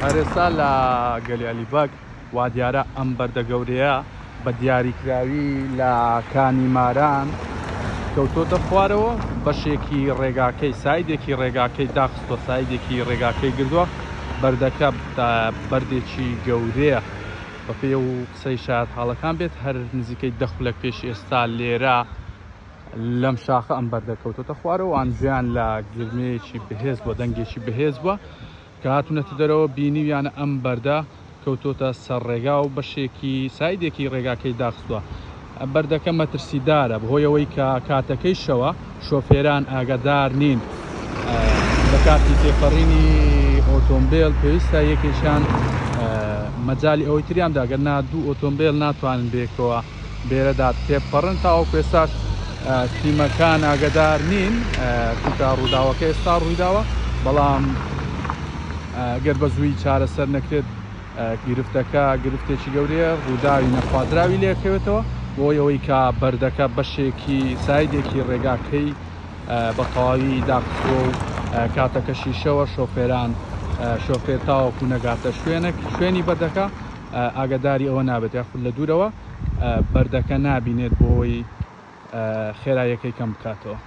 هەرێستا لە گەلی ئەلیبەگ وا دیارە ئەم بەردە گەورەیە بە دیاریکراوی لە کانی ماران کەوتۆتە خوارەوە بەشێکی ڕێگاکەی سایدێکی ڕێگاکەی داخستۆ سایدێکی ڕێگاکەی گردووە بەردەکە بەردێکی گەورەیە بە پێ و قسەی شایەت حاڵەکان بێت هەر نزیکەی 10 خولەک پێش ئێستا لێرە لەم شاخە ئەم بەردە کەوتۆتە خوارەوە وانجیان لە گرمەیەکی بەهێز بووە دەنگێکی بەهێز بووە کە هاتوونەتە دەرەوە بینیویانە ئەم بەردە کەوتۆتە سەر ڕێگا و بەشێکی سایدێکی ڕێگاکەی داخستووە بەردەکە مەترسیدارە بەهۆیەوەی کە کاتەکەی شەوە شۆفێران ئاگادار نین لە کاتی تێپەڕینی ئۆتۆمبیل پێویستە یەکێکیان مەجای ئەوەی تریاندا گەرنا دوو ئۆتۆمبیل ناتوانن بێکەوە بێرەدا تێپەڕن تاوەکو ئێستاش تیمەکان ئاگادار نین چونکە ڕووداوەکە ئێستا ڕوویداوە بەڵام گەر بە زووی چارەسەر نەکرێت گرفتەکە گرفتێکی گەورەیە ڕووداوی نەخوازراوی لێکەوێتەوە بۆی ئەوەی کە بەردەکە بەشێکی سایدێکی ڕێگاکەی بە تەواوی داخستۆ و کاتەکەشی شەوە شۆفێران شۆفێر تاوەکو نەگاتە شوێنی بەردەکە ئاگاداری ئەوە نابێت یاخود لە دوورەوە بەردەکە نابینێت بۆی خێراییەکەی کەم بکاتەوە.